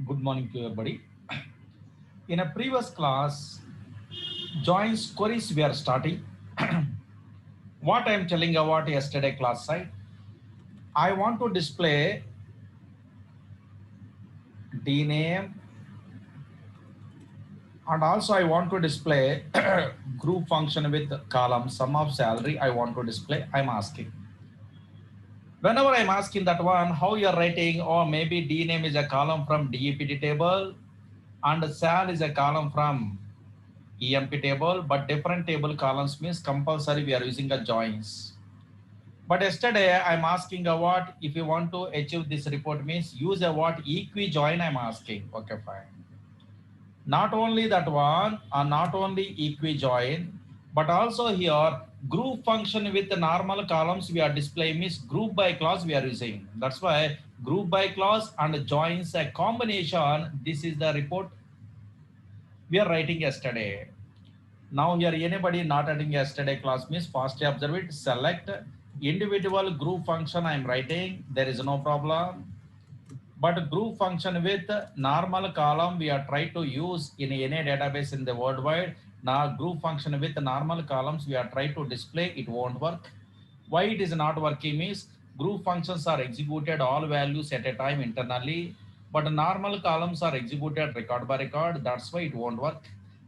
Good morning to everybody. In a previous class, joins queries we are starting. What I am telling about yesterday class side, I want to display dname and also I want to display group function with column sum of salary. I want to display. I'm asking. Whenever I'm asking that one, how you're writing, or maybe dname is a column from DEPT table and sal is a column from EMP table, but different table columns means compulsory we are using a joins. But yesterday I'm asking a what if you want to achieve this report means use a what equi join I'm asking. Okay, fine. Not only that one or not only equi join, but also here group function with the normal columns we are displaying means group by clause we are using. That's why group by clause and joins a combination. This is the report we are writing yesterday. Now here anybody not attending yesterday class means fastly observe it. Select individual group function I am writing. There is no problem. But group function with normal column we are trying to use in any database in the worldwide. Now group function with normal columns we are trying to display. It won't work. Why it is not working means group functions are executed all values at a time internally, but normal columns are executed record by record. That's why it won't work.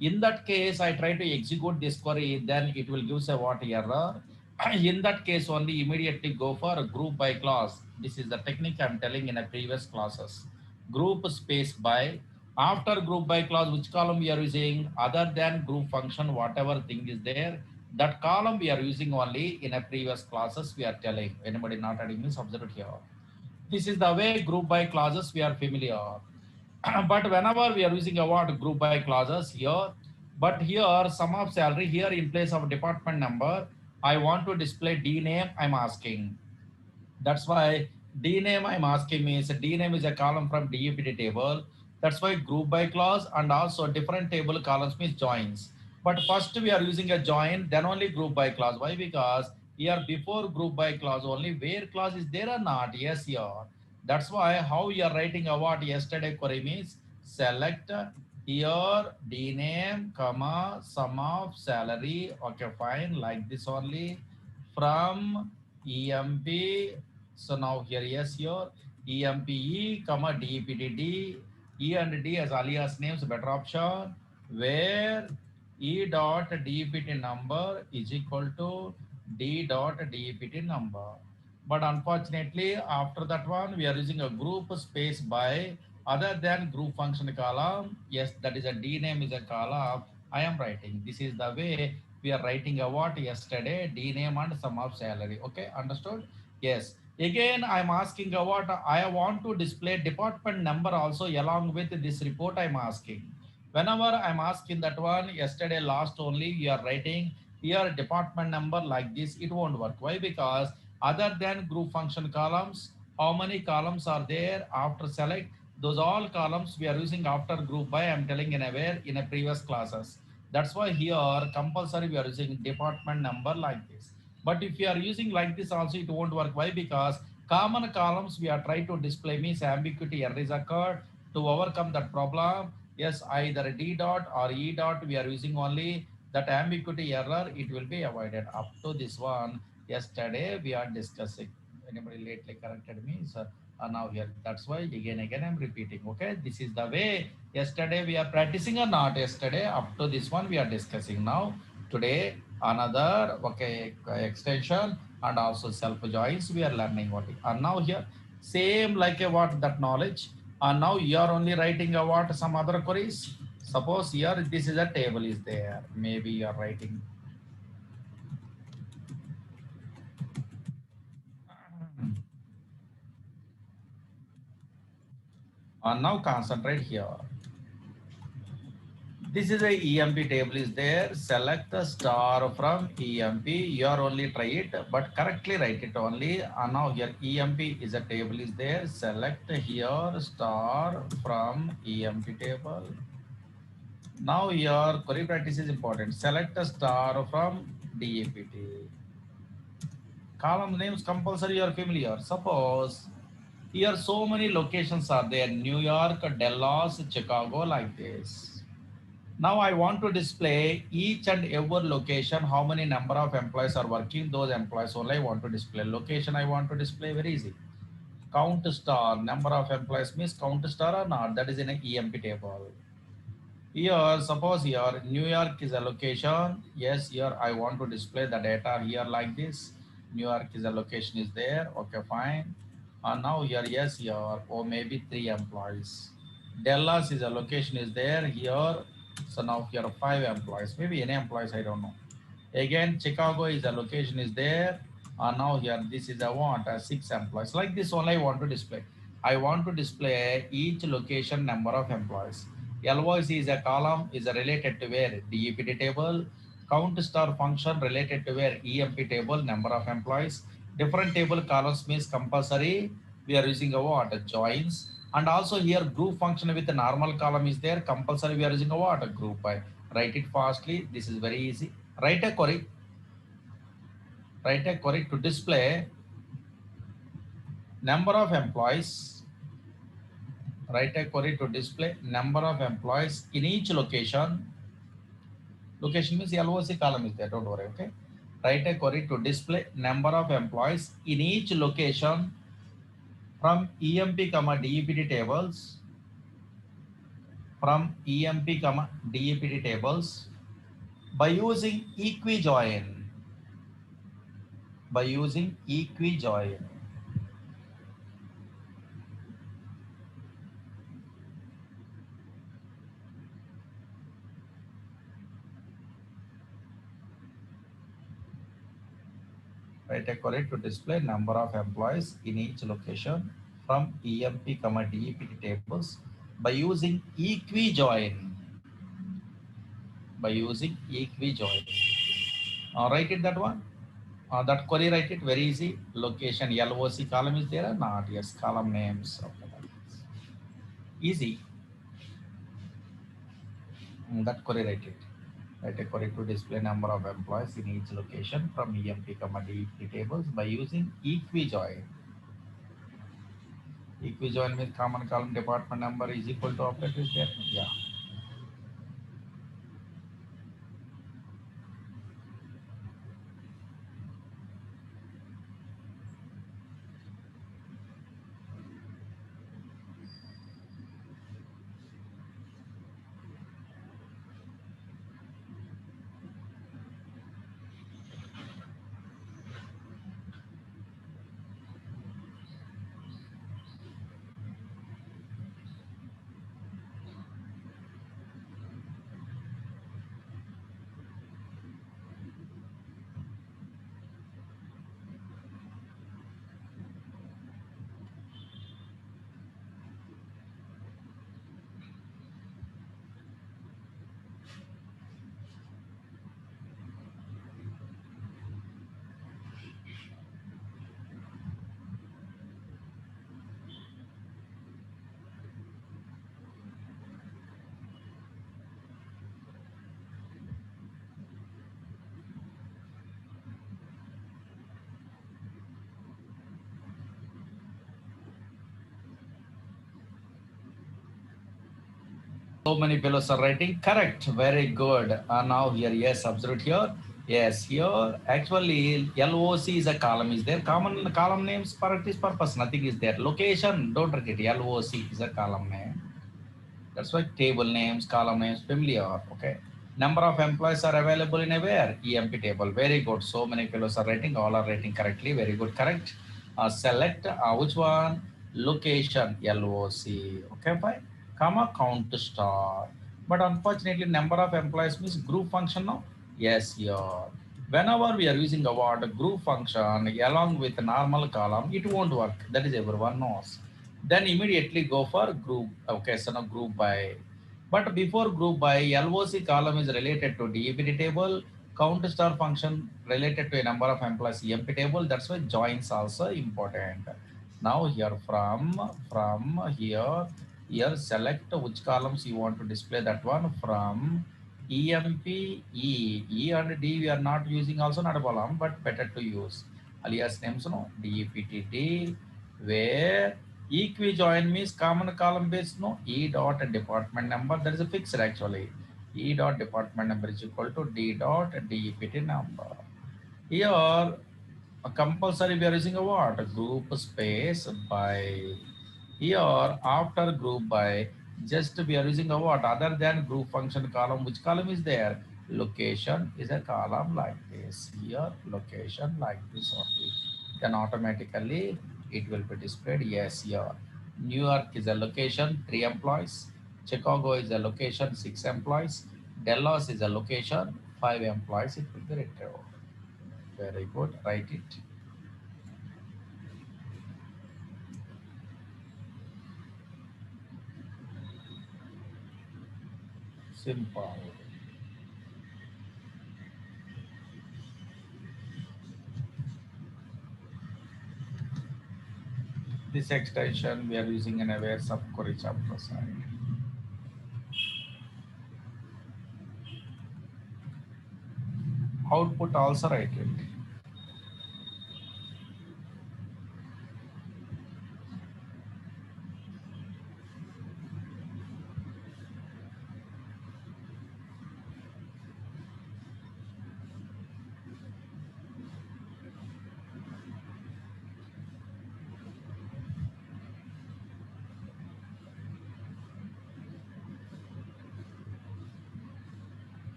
In that case, I try to execute this query, then it will give a what error. In that case, only immediately go for a group by clause. This is the technique I'm telling in a previous classes. Group space by. After group by clause, which column we are using other than group function, whatever thing is there, that column we are using only in a previous classes we are telling. Anybody not adding means observe it here. This is the way group by clauses we are familiar. But whenever we are using a word group by clauses here, but here sum of salary here in place of department number, I want to display D name I'm asking. That's why D name I'm asking means D name is a column from DEPT table. That's why group by clause and also different table columns means joins. But first we are using a join, then only group by clause. Why? Because here before group by clause only where clause is there or not? Yes, here. That's why how you are writing a what yesterday query means select here D name, comma, sum of salary. Okay, fine. Like this only from EMP. So now here, yes, here EMPE, comma DPDD, E and D as alias names, better option, where E dot DPT number is equal to D dot DPT number. But unfortunately, after that one, we are using a group space by other than group function column. Yes, that is a D name is a column. I am writing. This is the way we are writing a what yesterday, D name and sum of salary. Okay, understood? Yes. Again, I'm asking what I want to display department number also along with this report I'm asking. Whenever I'm asking that one, yesterday last only, you are writing here department number like this, it won't work. Why? Because other than group function columns, how many columns are there after select? Those all columns we are using after group by, I'm telling in a where in a previous classes. That's why here compulsory we are using department number like this. But if you are using like this also, it won't work. Why? Because common columns we are trying to display means ambiguity error is occurred. To overcome that problem, yes, either D dot or E dot we are using only that ambiguity error, it will be avoided. Up to this one, yesterday we are discussing. Anybody lately corrected me? So now here, that's why again I'm repeating. Okay, this is the way yesterday we are practicing or not yesterday. Up to this one we are discussing now. Today another okay extension and also self joins we are learning what and now here same like a what that knowledge and now you are only writing a what some other queries. Suppose here this is a table is there, maybe you are writing and now concentrate here. This is a EMP table is there. Select the star from EMP. You are only try it, but correctly write it only. And now here EMP is a table is there. Select here star from EMP table. Now your query practice is important. Select a star from DAPT. Column names compulsory or familiar. Suppose Here so many locations are there: New York, Dallas, Chicago, like this. Now I want to display each and every location, how many number of employees are working, those employees only I want to display. Location I want to display, very easy. Count star, number of employees means count star or not, that is in a EMP table. Here, suppose here New York is a location. Yes, here I want to display the data here like this. New York is a location is there. Okay, fine. And now here, yes, here, or maybe 3 employees. Dallas is a location is there here. So now here 5 employees, maybe any employees, I don't know. Again, Chicago is a location is there. And now here, this is a what? 6 employees. Like this only I want to display. I want to display each location number of employees. LOC is a column is related to where DEPT table. Count star function related to where EMP table, number of employees. Different table columns means compulsory. We are using a what? Joins. And also here group function with the normal column is there. Compulsory we are using a what? A group by. Write it fastly. This is very easy. Write a query. Write a query to display number of employees. Write a query to display number of employees in each location. Location means LOC column is there, don't worry, okay? Write a query to display number of employees in each location from EMP, DEPT tables, from EMP, DEPT tables by using equi-join, by using equi-join. Write a query to display number of employees in each location from EMP, DEPT tables by using equi-join, by using equi-join. Write it that one. That query, write it very easy. Location LOC column is there or not? Yes, column names. Okay, easy. That query, write it. Write a query to display number of employees in each location from EMP, DEPT tables by using equi-join. Equi-join means common column department number is equal to operator is there. Yeah. So many fellows are writing correct. Very good. Now here, yes, observe here. Yes, here actually LOC is a column is there. Common column names for this purpose. Nothing is there. Location, don't forget LOC is a column name. That's why table names, column names familiar. Okay. Number of employees are available in a where? EMP table. Very good. So many fellows are writing. All are writing correctly. Very good. Correct. Select which one? Location LOC. Okay, fine. Comma count star. But unfortunately, number of employees means group function now. Yes, here. Whenever we are using a word group function along with normal column, it won't work. That is everyone knows. Then immediately go for group. Okay, so now group by. But before group by, LOC column is related to DEPT table, count star function related to a number of employees EMP table. That's why joins also important. Now here from here select which columns you want to display that one from EMP E and D we are not using also not a column but better to use alias names no DEPT D where Equi-join means common column base, no? E dot department number, that is a fixed actually. E dot department number is equal to D dot DEPT number. Here, compulsory we are using a what? A group space by. Here, after group by, just we are using a what? Other than group function column, which column is there? Location is a column like this. Here, location like this only. Then automatically it will be displayed. Yes, here. New York is a location, 3 employees. Chicago is a location, 6 employees. Dallas is a location, 5 employees. It will be retrieved. Very good. Write it. Simple. This extension we are using in aware subquery chapter side. Output also write it.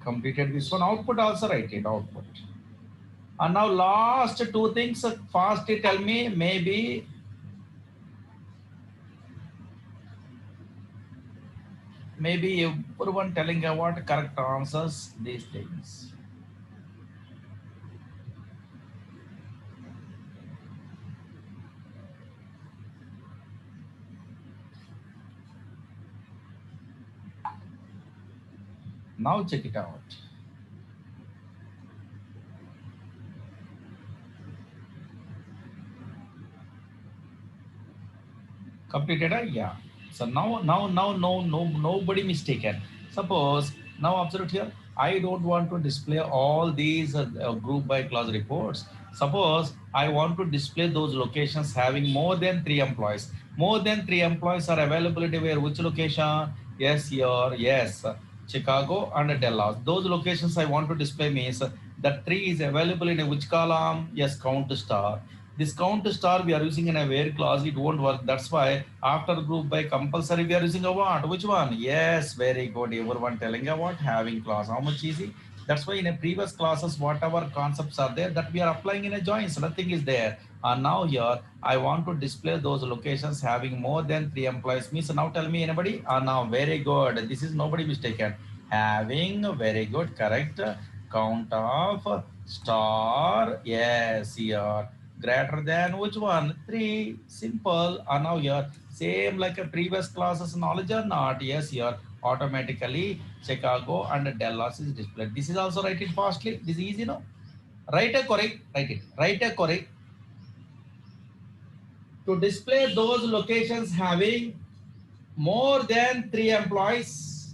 Completed this one. Output also write it. Output. And now last two things fast tell me. Maybe everyone telling what correct answers these things. Now check it out. Completed, yeah. So now nobody mistaken. Suppose now observe here. I don't want to display all these group by class reports. Suppose I want to display those locations having more than 3 employees. More than 3 employees are availability where which location? Yes, here, yes, Chicago and Dallas. Those locations I want to display means that 3 is available in a which column? Yes, count star. This count star we are using in a where clause, it won't work. That's why after group by compulsory we are using a what? Which one? Yes, very good. Everyone telling a what? Having clause. How much easy? That's why in a previous classes, whatever concepts are there that we are applying in a joins, nothing is there. And now here, I want to display those locations having more than 3 employees. Means now tell me anybody? Now very good. This is nobody mistaken. Having very good, correct. Count of star. Yes, here greater than which one? 3. Simple. And now here, same like a previous classes knowledge or not? Yes, here automatically Chicago and Dallas is displayed. This is also write it fastly. This is easy, no? Write a correct. Write it. Write a correct. To display those locations having more than 3 employees.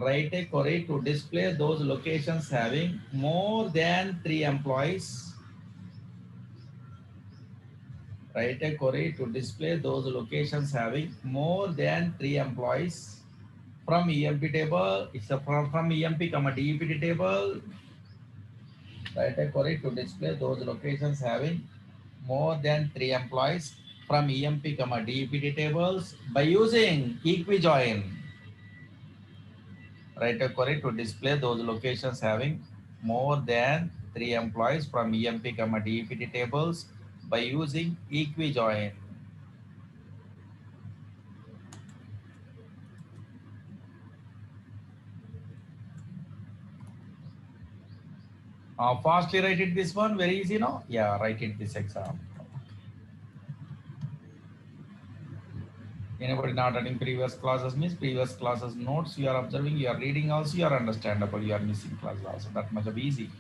Write a query to display those locations having more than 3 employees. Write a query to display those locations having more than 3 employees. From EMP table, it's a from EMP comma DEPT table. Write a query to display those locations having more than 3 employees from EMP comma DEPT tables by using equi-join. Write a query to display those locations having more than 3 employees from EMP comma DEPT tables by using equi-join. Fastly write it this one, very easy, no? Yeah, write it this example. Anybody not attending previous classes means previous classes notes you are observing, you are reading also, you are understandable, you are missing classes also. That much of easy.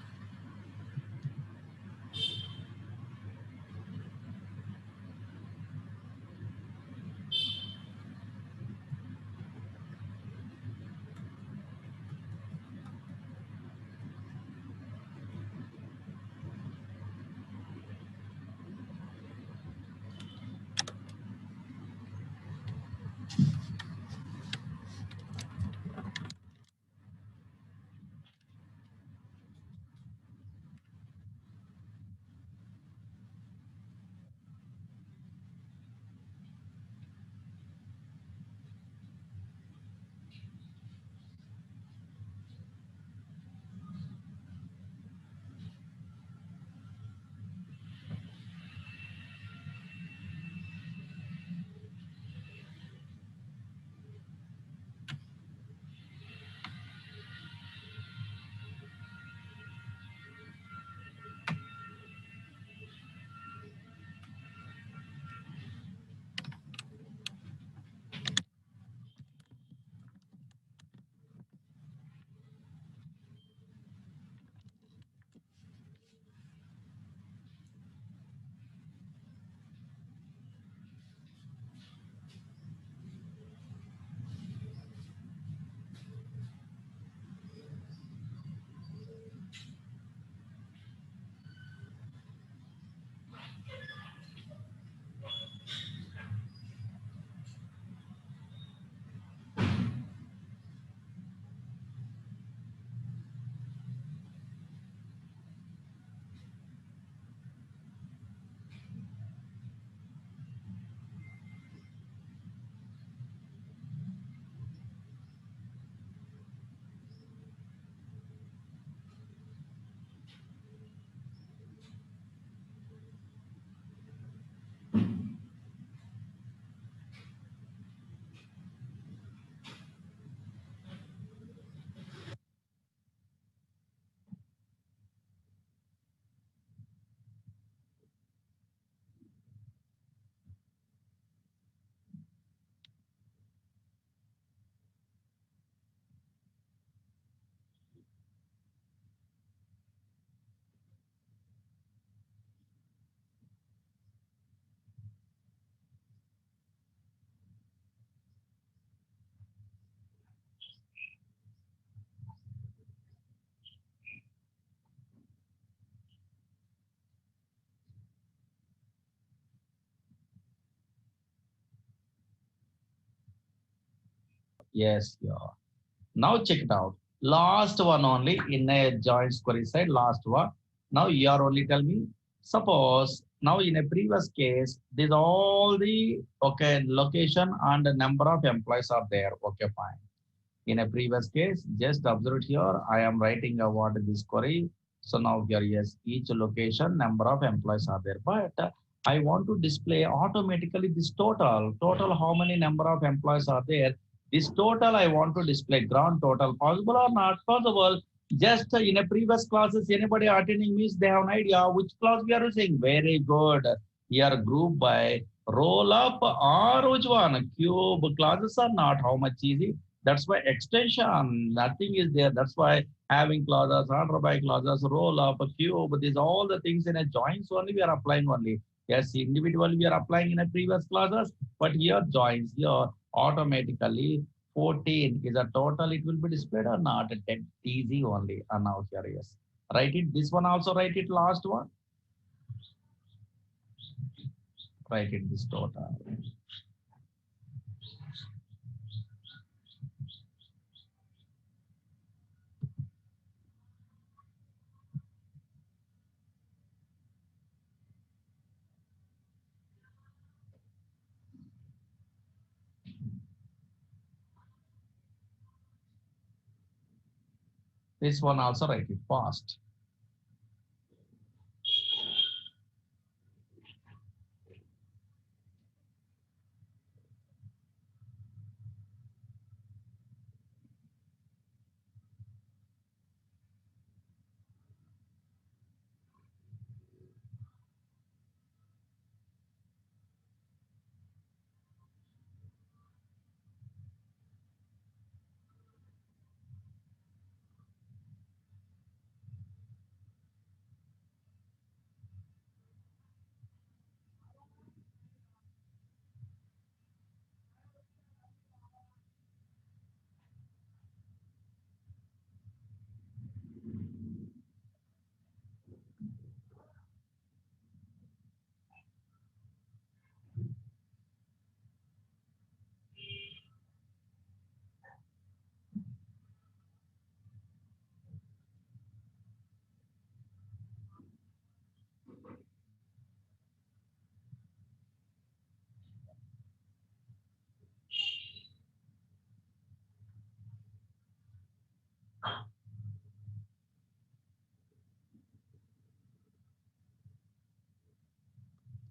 Yes, yeah. Now check it out. Last one only in a joint query side, last one. Now you are only tell me, suppose now in a previous case, these all the okay location and the number of employees are there. Okay, fine. In a previous case, just observe it here. I am writing what this query. So now here, yes, each location, number of employees are there. But I want to display automatically this total. Total, how many number of employees are there? This total I want to display grand total. Possible or not possible? Just in a previous classes, anybody attending means they have an idea which class we are using. Very good. Here group by roll up or which one? Cube classes are not how much easy. That's why extension, nothing is there. That's why having clauses, order by clauses, roll up, cube, these all the things in a joins only we are applying only. Yes, individually we are applying in a previous clauses, but here joins here automatically 14 is a total. It will be displayed or not? 10 easy only. And now here, yes. Write it. This one also write it. Last one. Write it this total. This one also write it fast.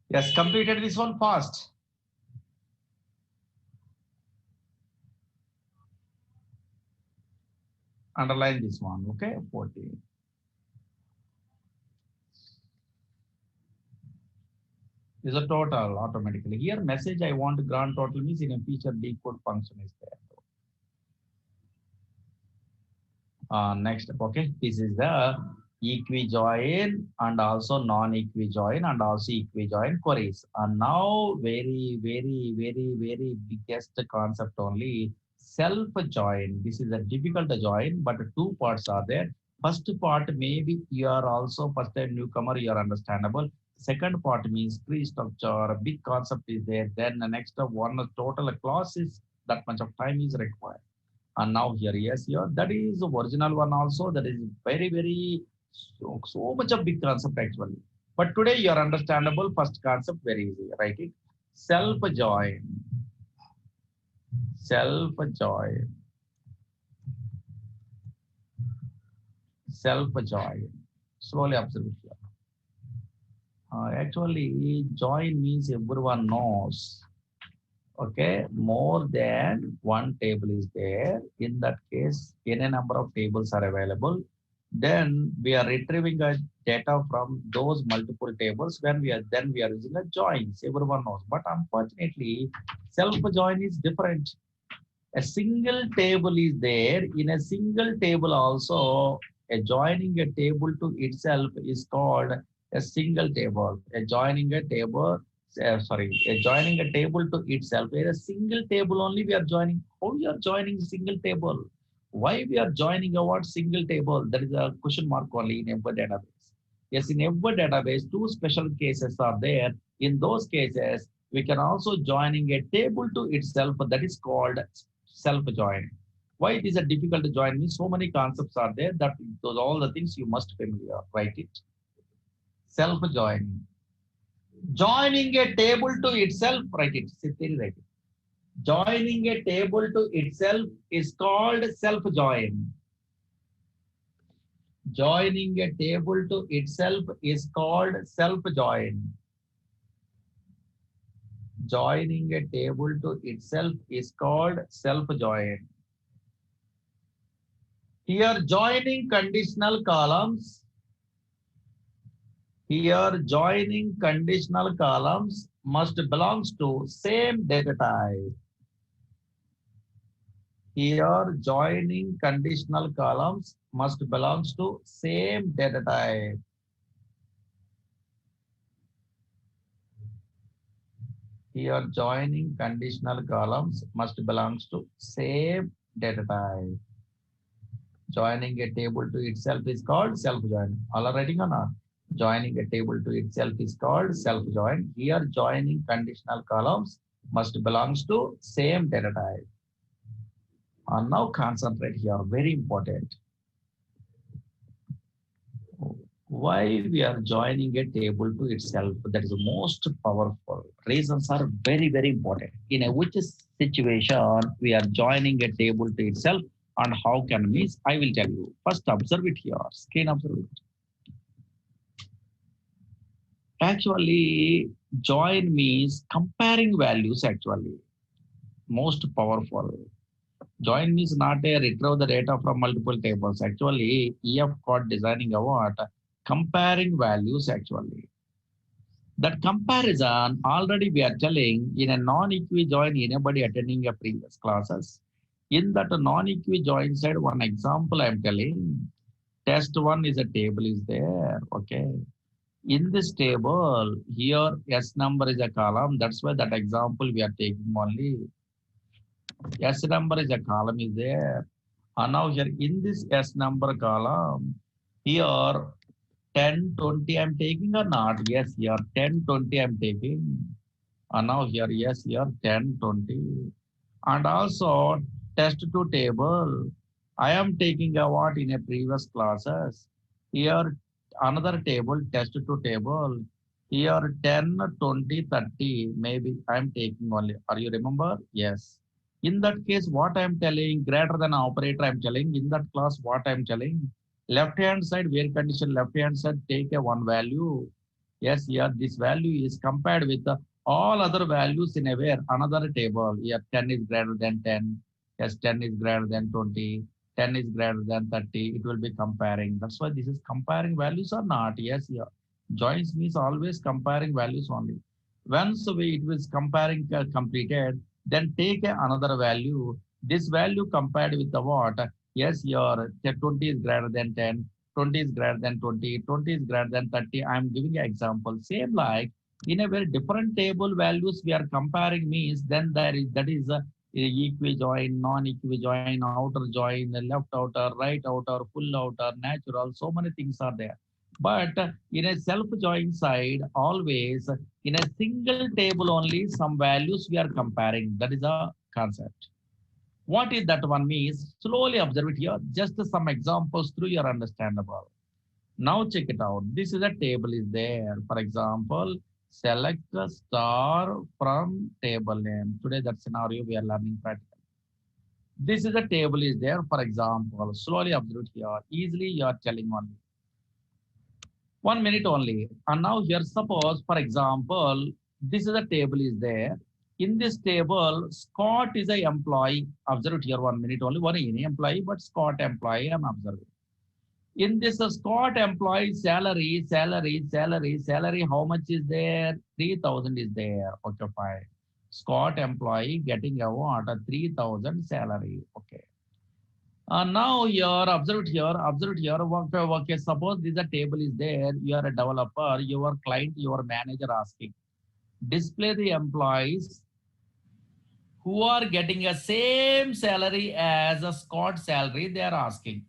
Yes, completed this one fast. Underline this one, okay? 14. Is a total automatically. Here, message I want grand total means in a feature decode function is there. Next, okay, this is the equi-join and also non-equi-join and also equi-join queries. And now very biggest concept only self-join. This is a difficult join, but two parts are there. First part, maybe you are also first time newcomer, you are understandable. Second part means tree structure, big concept is there. Then the next one total class is that much of time is required. And now here, yes, here, that is the original one also. That is very, so much of big concept actually. But today you are understandable. First concept, very easy. Write it. Self-join. Self-join. Self-join. Slowly observe it here. Actually, join means everyone knows. Okay, more than one table is there. In that case, any number of tables are available. Then we are retrieving a data from those multiple tables. When we are using a joins. Everyone knows, but unfortunately, self join is different. A single table is there. In a single table also, a joining a table to itself is called a single table. A joining a table to itself. Where a single table only we are joining. How we are joining single table? Why we are joining our single table? That is a question mark only in every database. Yes, in every database, two special cases are there. In those cases, we can also joining a table to itself. That is called self-join. Why it is a difficult to join me? So many concepts are there that those all the things you must familiar. Write it. Self-join. Joining a table to itself, write it. Simply write it. Joining a table to itself is called self-join. Joining a table to itself is called self-join. Joining a table to itself is called self-join. Here joining conditional columns. Here joining conditional columns must belongs to same data type. Here joining conditional columns must belongs to same data type. Here joining conditional columns must belongs to same data type. Joining a table to itself is called self-join. All are writing or not? Joining a table to itself is called self-join. Here joining conditional columns must belongs to same data type. And now concentrate here, very important. Why we are joining a table to itself? That is the most powerful. Reasons are very important. In a which situation we are joining a table to itself and how can we? I will tell you. First observe it here. Screen observe it. Actually, join means comparing values actually. Most powerful. Join means not a retrieve the data from multiple tables. Actually, EF code designing a what? Comparing values actually. That comparison already we are telling in a non-equi join anybody attending a previous classes. In that non-equi join side, one example I'm telling, test one is a table is there. Okay. In this table, here S number is a column. That's why that example we are taking only. S number is a column is there. And now here in this S number column, here 10, 20 I'm taking or not? Yes, here 10, 20 I'm taking. And now here, yes, here 10, 20. And also test to table. I am taking a what in a previous classes. Here another table, test to table. Here 10, 20, 30. Maybe I'm taking only. Are you remember? Yes. In that case, what I'm telling, greater than operator, I'm telling. In that class, what I'm telling, left hand side, where condition left hand side, take a one value. Yes, here this value is compared with all other values in a where another table. Here 10 is greater than 10. Yes, 10 is greater than 20. 10 is greater than 30. It will be comparing. That's why this is comparing values or not. Yes, here. Joins means always comparing values only. Once it was comparing completed, then take another value. This value compared with the what? Yes, your 20 is greater than 10. 20 is greater than 20, 20 is greater than 30. I'm giving an example. Same like in a very different table values we are comparing means then there is that is a equi-join, non-equi-join, outer join, left outer, right outer, full outer, natural, so many things are there. But in a self-join side, always in a single table only some values we are comparing. That is a concept. What is that one means? Slowly observe it here. Just some examples through your understandable. Now check it out. This is a table is there. For example, select a star from table name. Today that scenario we are learning practical. This is a table is there. For example, slowly observe it here. Easily you are telling only. 1 minute only. And now here suppose for example, this is a table is there. In this table, Scott is a employee. Observe it here 1 minute only. One any employee, but Scott employee I'm observing. In this Scott employee salary, how much is there? 3,000 is there. Okay, fine. Scott employee getting a what? A 3,000 salary. Okay. Now here, observe it here. Okay, suppose this a table is there. You are a developer, your client, your manager asking. Display the employees who are getting a same salary as a Scott salary they are asking.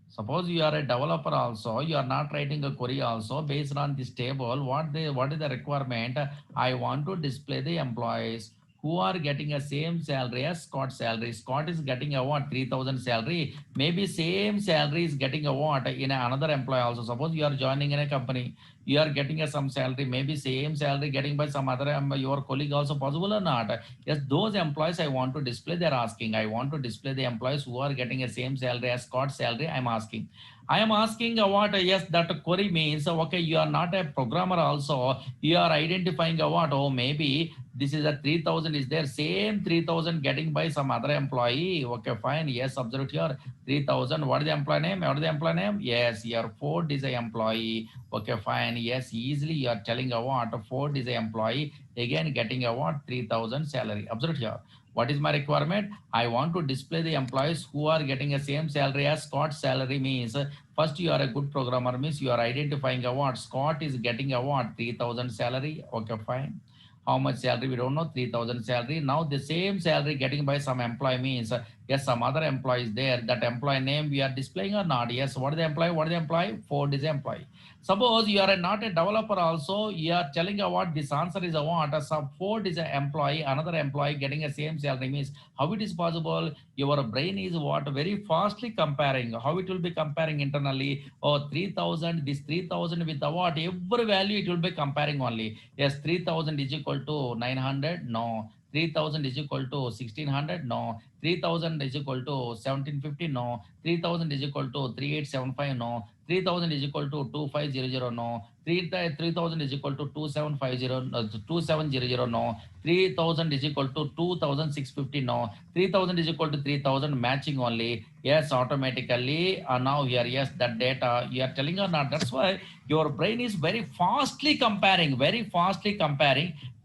Suppose you are a developer also, you are not writing a query also based on this table. What is the requirement? I want to display the employees who are getting a same salary as Scott salary. Scott is getting a what? 3,000 salary. Maybe same salary is getting a what in another employee also. Suppose you are joining in a company, you are getting a some salary, maybe same salary getting by some other your colleague also possible or not. Yes, those employees I want to display, they're asking. I want to display the employees who are getting a same salary as Scott salary. I'm asking. I am asking what? Yes, that query means okay, you are not a programmer also. You are identifying what? Oh, maybe this is a 3,000 is there. Same 3,000 getting by some other employee. Okay, fine. Yes, observe here. 3,000. What is the employee name? What is the employee name? Yes, your Ford is a employee. Okay, fine. Yes, easily you are telling a what? Ford is a employee. Again, getting a what? 3,000 salary. Observe here. What is my requirement? I want to display the employees who are getting a same salary as Scott's salary means first you are a good programmer means you are identifying a what? Scott is getting a what? 3,000 salary. Okay, fine. How much salary we don't know, 3,000 salary. Now the same salary getting by some employee means yes, some other employee is there. That employee name we are displaying or not? Yes. What is the employee? What is the employee? Ford is the employee. Suppose you are not a developer also, you are telling a what? This answer is a what? A sub Ford is an employee, another employee getting a same salary means how it is possible? Your brain is what? Very fastly comparing. How it will be comparing internally? Oh, 3,000, this 3,000 with the what? Every value it will be comparing only. Yes, 3,000 is equal to 900. No. 3,000 is equal to 1,600. No. 3,000 is equal to 1,750. No. 3,000 is equal to 3,875. No. 3,000 is equal to 2,500. No. 3,000 is equal to 2,750. 2,700. No. 3,000 is equal to 2,650. No. 3,000 is equal to 3,000 matching only. Yes, automatically. Now here, yes, that data you are telling or not. That's why your brain is very fastly comparing,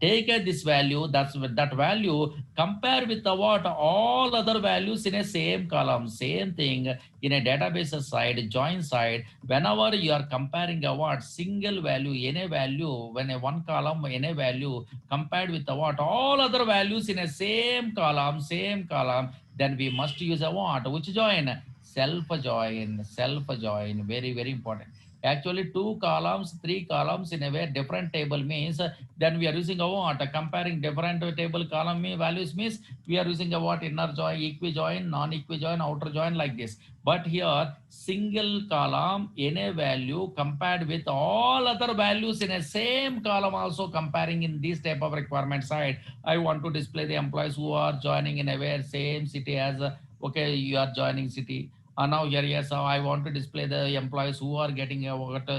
take this value, that value, compare with the what? All other values in a same column, same thing in a database side, join side. Whenever you are comparing a what? Single value, any value, when a one column, any value compared with the what? All other values in a same column, then we must use a what? Which join? Self join. Very, very important. Actually, two columns, three columns in a way different table means then we are using a what? Comparing different table column values means we are using a what? Inner join, equi join, non-equi join, outer join like this. But here, single column in a value compared with all other values in a same column also comparing in this type of requirement side. I want to display the employees who are joining in a way same city as okay, you are joining city. Now here, yes, I want to display the employees who are getting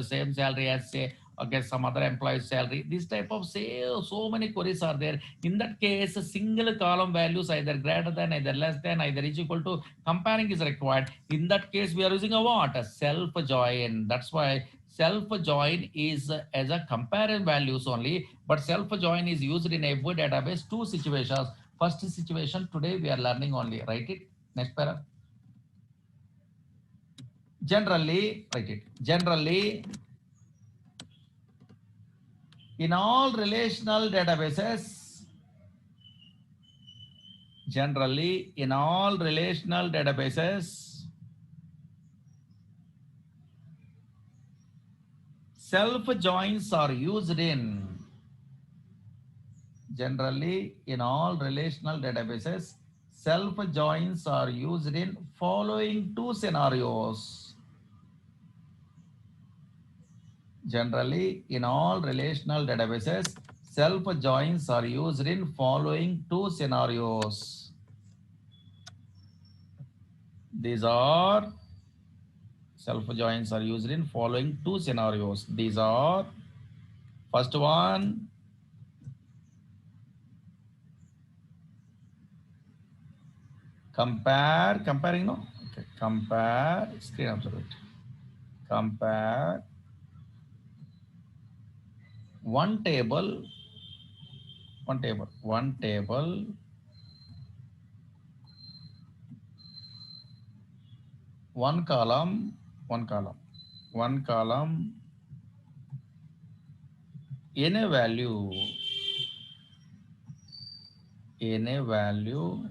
same salary as say, okay, some other employees salary. This type of say, so many queries are there. In that case, a single column values either greater than, either less than, either is equal to comparing is required. In that case, we are using a what? A self join. That's why self join is as a compare values only, but self join is used in every database. Two situations. First situation today we are learning only. Write it. Next para. Generally, write it. Generally, in all relational databases, generally in all relational databases, self joins are used in. Generally, in all relational databases, self joins are used in following two scenarios. Generally, in all relational databases, self joins are used in following two scenarios. These are self joins are used in following two scenarios. These are first one, comparing no, okay, compare screen observe it. Compare one table, one table, one column, one column, one column in a value, in a value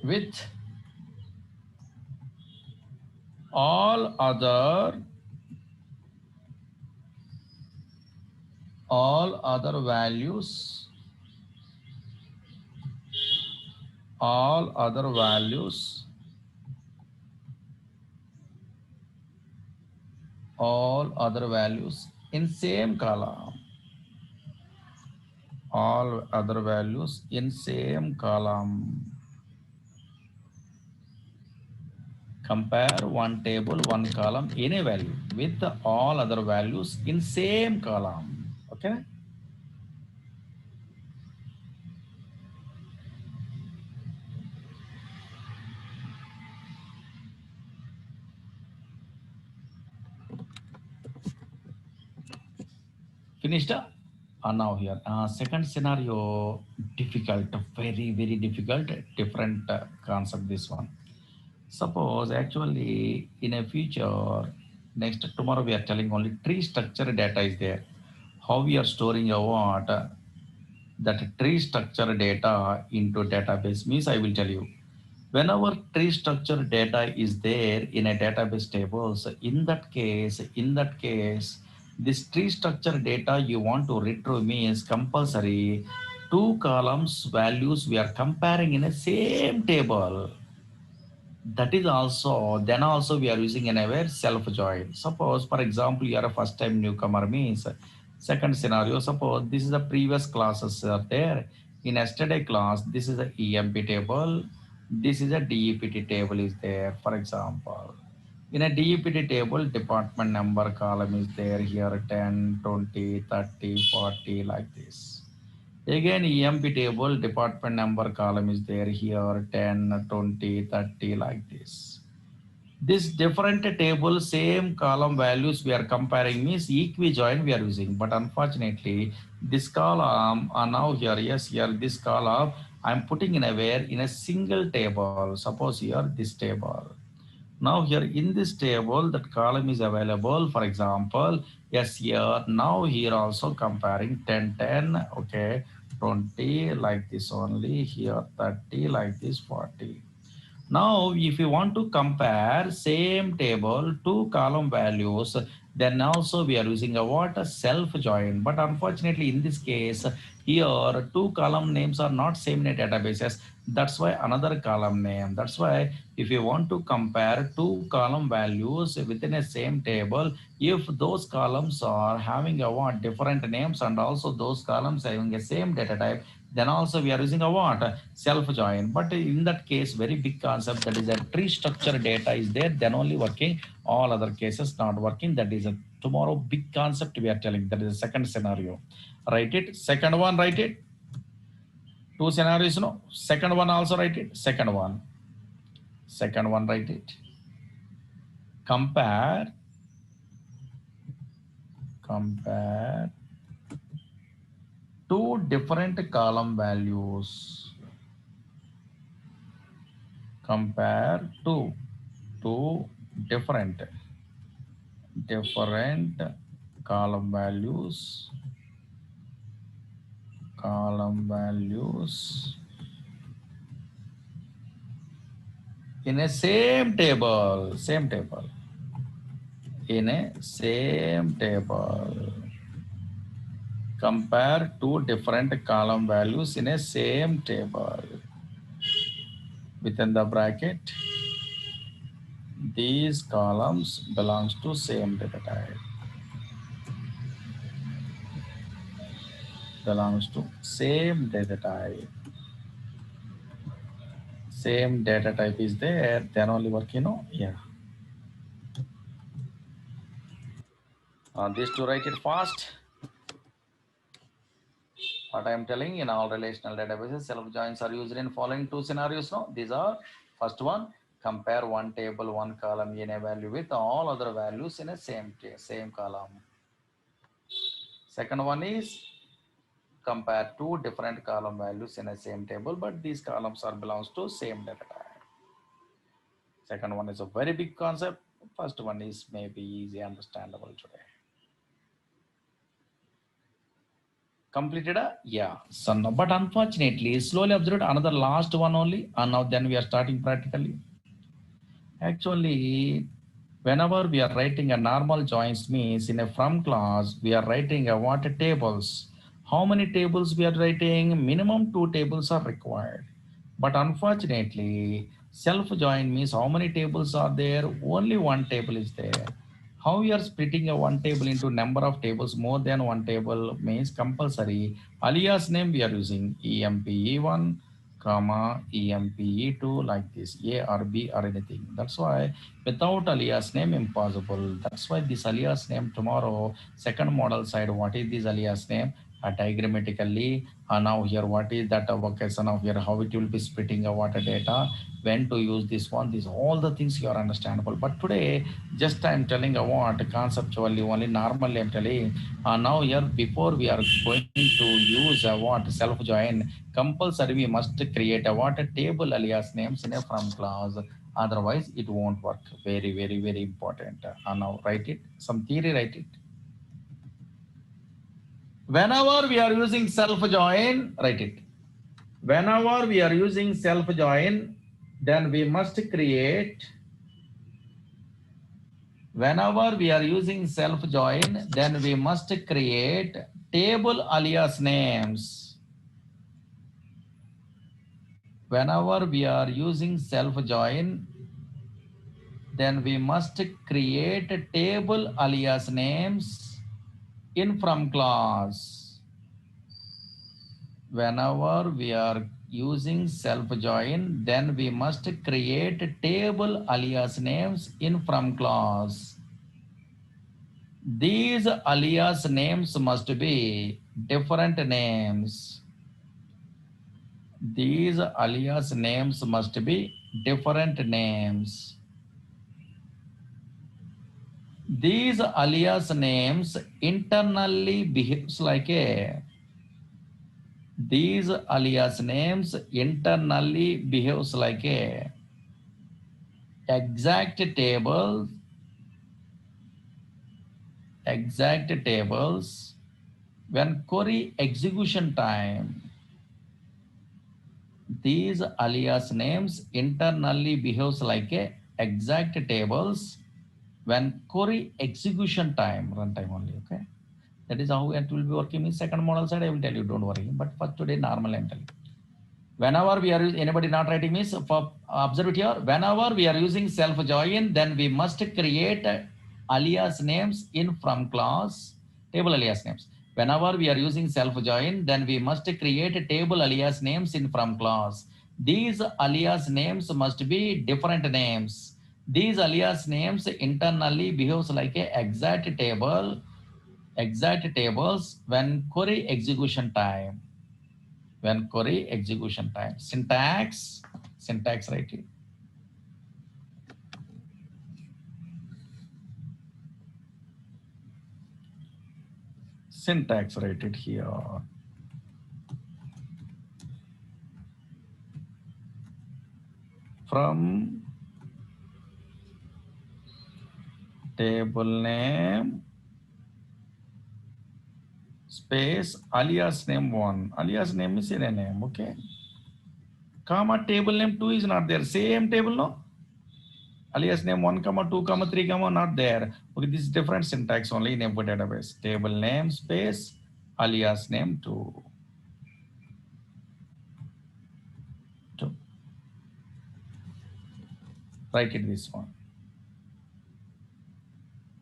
with all other values, all other values, all other values in same column, all other values in same column. Compare one table, one column in a value with all other values in same column. Okay. Finished? Now here, second scenario, difficult, very, very difficult, different concept this one. Suppose actually in a future, next tomorrow we are telling only tree structure data is there. How we are storing your what? That tree structure data into database means I will tell you. Whenever tree structure data is there in a database table, so in that case, this tree structure data you want to retrieve means compulsory two columns values we are comparing in a same table. That is also, then also we are using an aware self join. Suppose for example you are a first time newcomer means second scenario, suppose this is the previous classes are there. In yesterday class this is a emp table, this is a dept table is there. For example, in a dept table department number column is there here 10, 20, 30, 40 like this. Again, EMP table department number column is there here 10, 20, 30 like this. This different table, same column values we are comparing means equi-join we are using. But unfortunately, this column are now here, yes, here this column I'm putting in a where in a single table. Suppose here this table. Now here in this table, that column is available. For example, yes, here, now here also comparing 10, 10, okay, 20 like this only, here 30 like this, 40. Now, if you want to compare same table, two column values, then also we are using a what? A self join. But unfortunately, in this case, Here, two column names are not same in a databases. That's why another column name. That's why if you want to compare two column values within a same table, if those columns are having a what different names and also those columns having a same data type, then also we are using a what self join. But in that case, very big concept, that is a tree structure data is there, then only working. All other cases not working. That is a tomorrow big concept we are telling. That is the second scenario. Write it. Second one, write it. Two scenarios, no. Second one also write it. Second one. Second one, write it. Compare. Compare two different column values. Compare two different column values. Column values in a same table, in a same table. Compare two different column values in a same table. Within the bracket, these columns belongs to same data type. Belongs to same data type. Same data type is there, then only work, yeah. These two, write it fast. What I am telling, in all relational databases, self joins are used in following two scenarios. No, these are first one, compare one table, one column in a value with all other values in a same column. Second one is compare two different column values in a same table, but these columns are belongs to same data type. Second one is a very big concept. First one is maybe easy understandable today. Completed yeah, so no, but unfortunately slowly observed another last one only, and now then we are starting practically. Actually, whenever we are writing a normal joins means in a from class we are writing a what tables. How many tables we are writing? Minimum two tables are required. But unfortunately, self join means how many tables are there? Only one table is there. How we are splitting a one table into number of tables more than one table means compulsory. Alias name we are using EMPE1, comma EMPE2 like this, A or B or anything. That's why without alias name impossible. That's why this alias name tomorrow, second model side, what is this alias name? Diagrammatically, now here what is that vocation of here, how it will be splitting a water data, when to use this one, these all the things you are understandable. But today, just I'm telling what conceptually only normally I'm telling. Now here before we are going to use what self join, compulsory we must create a what a table alias names in a from class. Otherwise, it won't work. Very, very, very important. Now write it. Some theory, write it. Whenever we are using self join, write it. Whenever we are using self join, then we must create. Whenever we are using self join, then we must create table alias names. Whenever we are using self join, then we must create table alias names in from class. Whenever we are using self join, then we must create table alias names in from class. These alias names must be different names. These alias names must be different names. These alias names internally behaves like a. These alias names internally behaves like a exact tables. Exact tables when query execution time. These alias names internally behaves like a exact tables when query execution time, runtime only, okay? That is how it will be working in second model side. I will tell you, don't worry. But for today, normal I'm telling. Whenever we are using, anybody not writing means, for observe it here, whenever we are using self join, then we must create alias names in from class, table alias names. Whenever we are using self join, then we must create a table alias names in from class. These alias names must be different names. These alias names internally behaves like a exact tables when query execution time. When query execution time. Syntax write it. Syntax write it here. From table name space alias name 1. Alias name is in a name, okay? Comma table name 2 is not there. Same table, no? Alias name 1, 2, 3, not there. Okay, this is different syntax only in a database. Table name space alias name 2. Write it this one.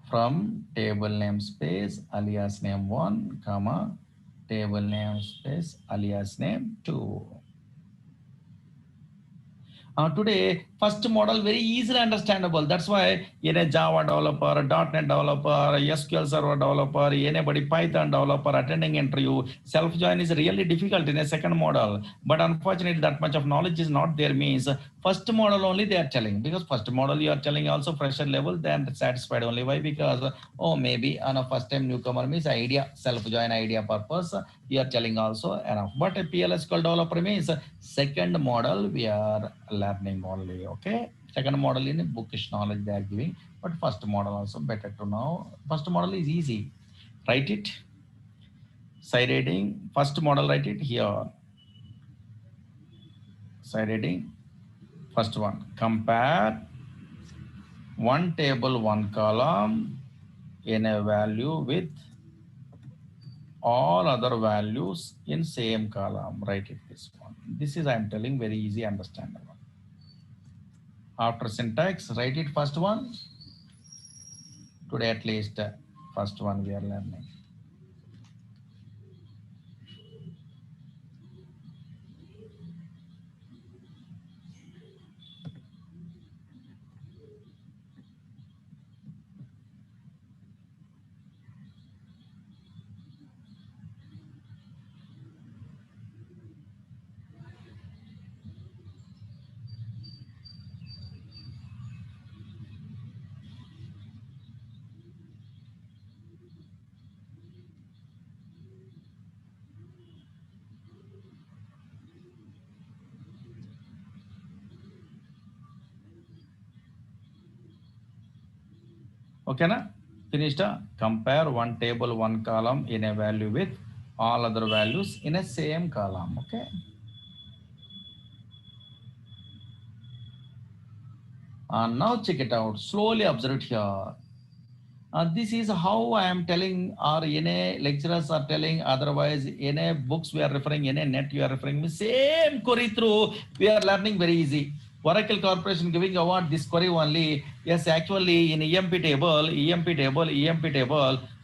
From table namespace alias name 1, comma, table namespace alias name 2. Today, first model very easily understandable. That's why in a Java developer, .NET developer, SQL Server developer, anybody Python developer attending interview, self-join is really difficult in a second model. But unfortunately, that much of knowledge is not there means first model only they are telling. Because first model you are telling also fresher level, then satisfied only. Why? Because, oh, maybe on a first time newcomer means idea, self-join idea purpose, you are telling also enough. But a PLSQL developer means second model we are learning only, okay? Second model in bookish knowledge they are giving, but first model also better to know. First model is easy. Write it. Side heading, first model, write it here. Side heading, first one. Compare one table, one column in a value with all other values in same column. Write it this one. This is I am telling very easy, understandable. After syntax, write it first one. Today at least first one we are learning. Okay, na? Finished. Compare one table, one column in a value with all other values in a same column. Okay. And now check it out. Slowly observe it here. This is how I am telling, or any lecturers are telling, otherwise any books we are referring, any net you are referring, same query through, we are learning very easy. Oracle Corporation giving award this query only. Yes, actually in EMP table,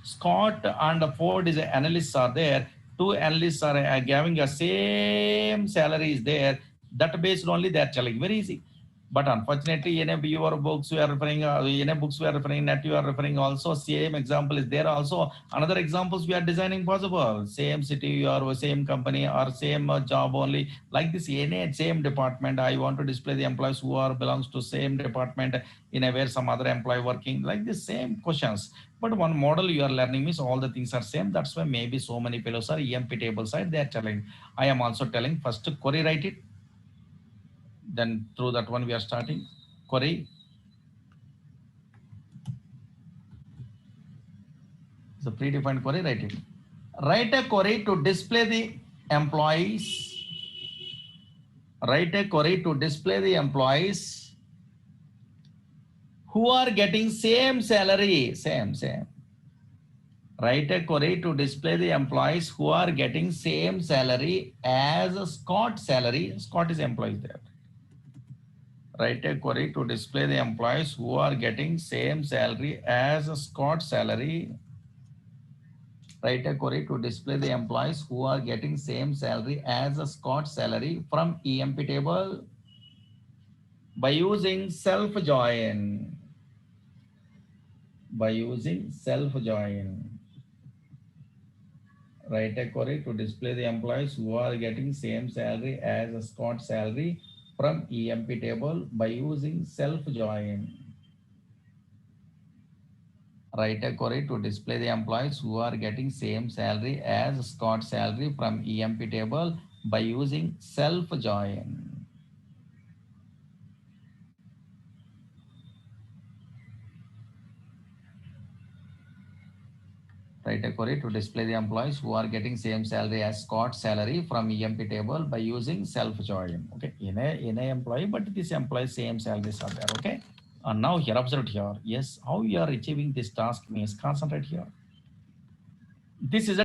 Scott and Ford is analysts are there. Two analysts are giving a same salary is there. That based only they are telling, very easy. But unfortunately, in your books we are referring, net you are referring also same example is there also. Another examples we are designing possible. Same city or same company or same job only. Like this, any same department, I want to display the employees who are belongs to same department in a where some other employee working. Like the same questions. But one model you are learning means all the things are same. That's why maybe so many fellows are EMP table side they are telling. I am also telling first query write it. Then through that one we are starting query. It's a predefined query, write it. Write a query to display the employees. Write a query to display the employees who are getting same salary, same. Write a query to display the employees who are getting same salary as Scott salary. Scott is employee there. Write a query to display the employees who are getting same salary as Scott salary. Write a query to display the employees who are getting same salary as a Scott salary from EMP table by using self join. By using self join. Write a query to display the employees who are getting same salary as a Scott salary from EMP table by using self join. Write a query to display the employees who are getting same salary as Scott salary from EMP table by using self join. Write a query to display the employees who are getting same salary as Scott salary from EMP table by using self join. Okay, in a employee, but this employee same salaries are there. Okay, and now here observe here. Yes, how you are achieving this task means concentrate here. This is a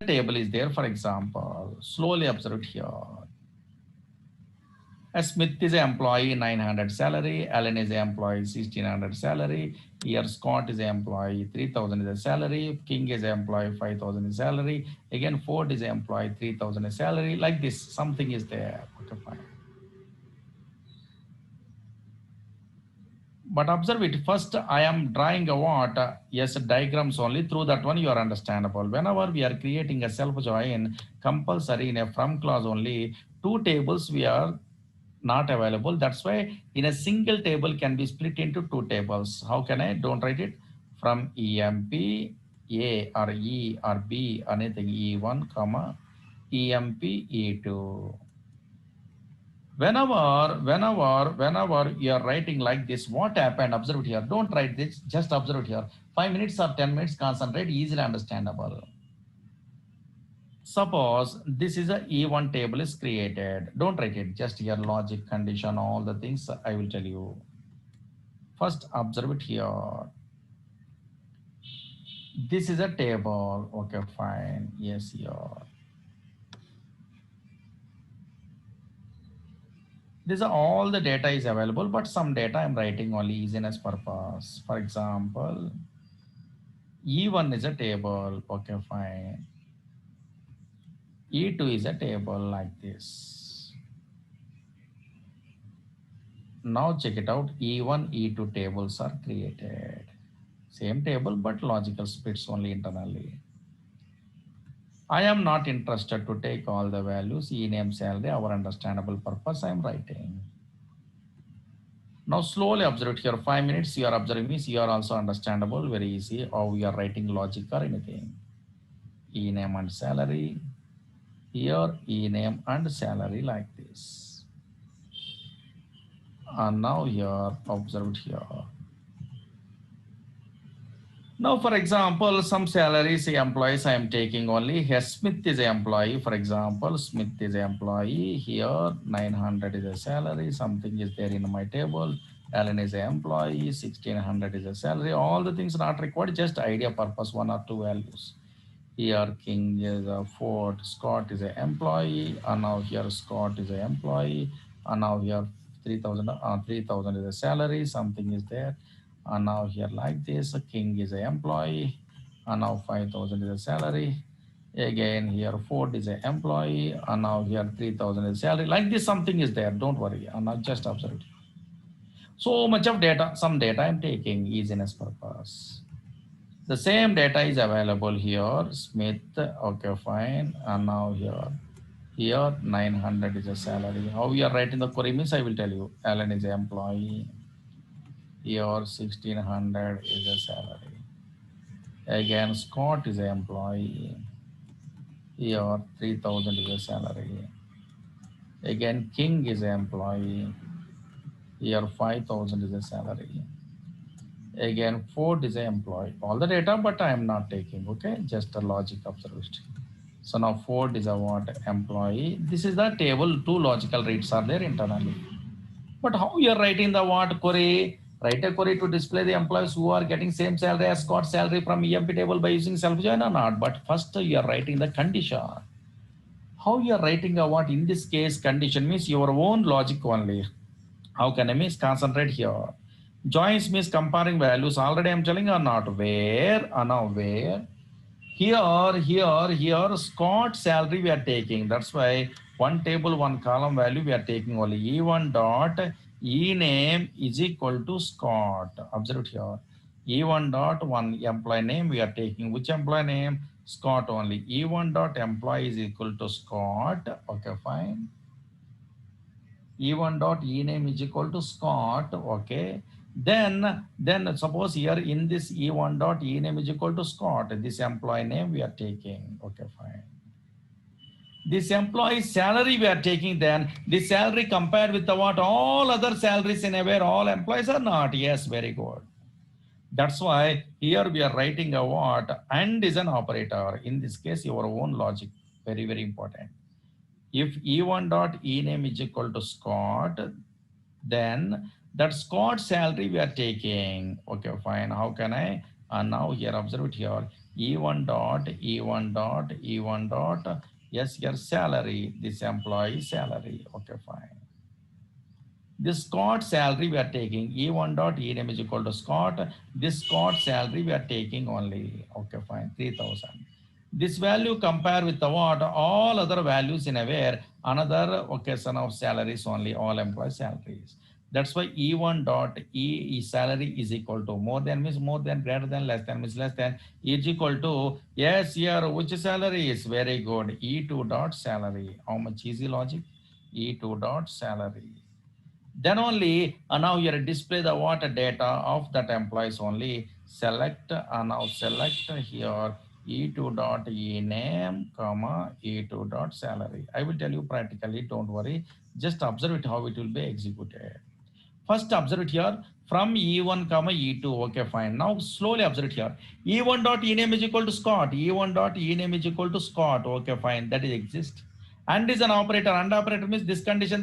table is there. For example, slowly observe here. Smith is an employee 900 salary, Allen is an employee 1600 salary, here Scott is an employee 3000 is a salary, King is an employee 5000 is salary, again Ford is an employee 3000 is salary, like this, something is there. Okay, fine. But observe it, first I am drawing a what? Yes, diagrams only, through that one you are understandable. Whenever we are creating a self join, compulsory in a from clause only, two tables we are not available. That's why in a single table can be split into two tables. How can I? Don't write it from EMP A or E or B, anything E1 comma EMP E2. Whenever you are writing like this, what happened? Observe it here. Don't write this, just observe it here. 5 minutes or 10 minutes, concentrate, easily understandable. Suppose this is a E1 table is created. Don't write it, just here logic, condition, all the things I will tell you. First observe it here. This is a table. Okay, fine. Yes, here. These are all the data is available, but some data I'm writing only easiness purpose. For example, E1 is a table. Okay, fine. E2 is a table like this. Now check it out. E1, E2 tables are created. Same table, but logical splits only internally. I am not interested to take all the values, E name salary, our understandable purpose I am writing. Now slowly observe it here. 5 minutes you are observing this, you are also understandable, very easy, or we are writing logic or anything. E name and salary. Here E name and salary like this. And now here observe it here. Now, for example, some salaries employees I am taking only. Here Smith is an employee. For example, Smith is an employee. Here 900 is a salary. Something is there in my table. Allen is an employee. 1600 is a salary. All the things not required. Just idea purpose, one or two values. Here King is a Ford. Scott is an employee. And now here Scott is an employee. And now here 3000 is a salary. Something is there. And now here like this, King is an employee, and now 5000 is a salary. Again here Ford is an employee, and now here 3000 is salary. Like this, something is there. Don't worry. And now just observe it. So much of data, some data I'm taking easiness purpose. The same data is available here. Smith, okay, fine. And now here 900 is a salary. How we are writing the query means I will tell you. Allen is an employee. Here 1600 is a salary. Again, Scott is an employee. Here 3000 is a salary. Again, King is an employee. Here 5000 is a salary. Again, Ford is an employee. All the data, but I am not taking. Okay, just a logic observation. So now Ford is a what? Employee. This is the table. Two logical reads are there internally. But how you are writing the what query? Write a query to display the employees who are getting same salary as Scott salary from EMP table by using self join or not. But first you are writing the condition. How you are writing a what in this case condition means your own logic only. How can I means concentrate here? Joins means comparing values. Already I'm telling or not. Where? Now where? Here, Scott salary we are taking. That's why one table, one column value we are taking only. E1 dot E name is equal to Scott. Observe it here. E1 dot one employee name we are taking. Which employee name? Scott only. E1 dot employee is equal to Scott. Okay, fine. E1 dot E name is equal to Scott. Okay. Then suppose here in this E1 dot E name is equal to Scott. This employee name we are taking. Okay, fine. This employee salary we are taking, then the salary compared with the what all other salaries in a where all employees are not. Yes, very good. That's why here we are writing a what and is an operator. In this case, your own logic. Very, very important. If E1 dot E name is equal to Scott, then that Scott salary we are taking. Okay, fine. How can I? And now here, observe it here. E1 dot, E1 dot, E1 dot. Yes, your salary. This employee salary. Okay, fine. This Scott salary we are taking. E1 dot E name is equal to Scott. This Scott salary we are taking only. Okay, fine. 3,000. This value compare with the what? All other values in a where another occasion of salaries only, all employee salaries. That's why E1 dot E salary is equal to more than means more than, greater than, less than means less than, is equal to, yes, here which salary is very good. E2 dot salary. How much easy logic? E2 dot salary. Then only now here display the what data of that employees only. Select now select here E2 dot E name comma E2 dot salary. I will tell you practically, don't worry. Just observe it how it will be executed. First observe it here from E1 comma E2. Okay, fine. Now slowly observe it here. E1 dot E name is equal to Scott. E1 dot E name is equal to Scott. Okay, fine. That is exist. And is an operator. And operator means this condition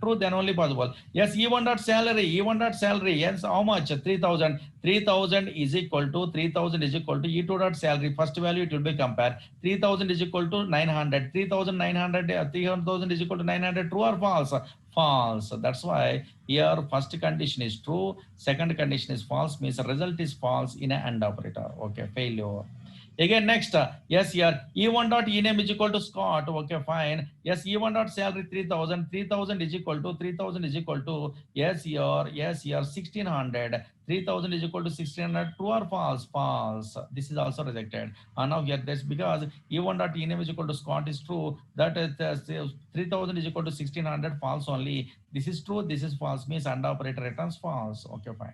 true, then only possible. Yes, E1 dot salary. E1 dot salary. Yes, how much? 3,000. 3,000 is equal to 3,000 is equal to E2 dot salary. First value it will be compared. 3,000 is equal to 900. 3,900. 300,000 is equal to 900. True or false? False. That's why here first condition is true, second condition is false, means the result is false in an AND operator. Okay, failure. Again, next, yes, here E1 dot E name is equal to Scott. Okay, fine. Yes, E1 dot salary 3,000. 3,000 is equal to 3,000 is equal to, yes, here 1,600. 3,000 is equal to 1,600. True or false? False. This is also rejected. And now here this because E1 dot E name is equal to Scott is true. That is 3,000 is equal to 1,600. False only. This is true. This is false. Means AND operator returns false. Okay, fine.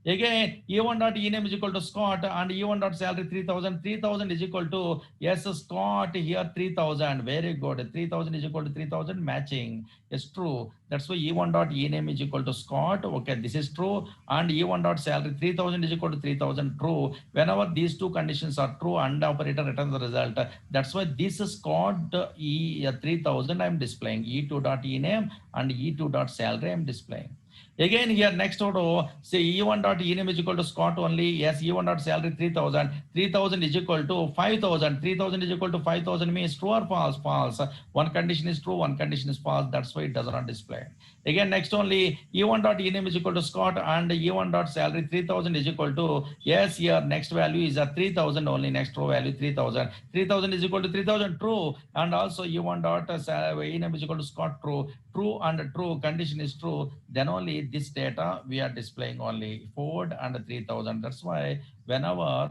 Again, E1 dot E name is equal to Scott and E1 dot salary 3,000. 3,000 is equal to, yes, Scott here 3,000. Very good. 3,000 is equal to 3,000 matching. Yes, true. That's why E1 dot E name is equal to Scott. Okay, this is true. And E1 dot salary 3,000 is equal to 3,000 true. Whenever these two conditions are true, AND operator returns the result. That's why this is Scott E 3,000 I am displaying. E2 dot E name and E2 dot salary I am displaying. Again here next auto say E1 dot E name is equal to Scott only. Yes, E1 dot salary 3,000. 3,000 is equal to 5,000. 3,000 is equal to 5,000 means true or false? False. One condition is true, one condition is false. That's why it does not display. Again next only E1 dot E name is equal to Scott and E1 dot salary 3,000 is equal to, yes, here next value is a 3,000 only. Next row value 3,000. 3,000 is equal to 3,000 true. And also E1 dot E name is equal to Scott true. True and true condition is true. Then only this data we are displaying only Ford and 3,000. That's why whenever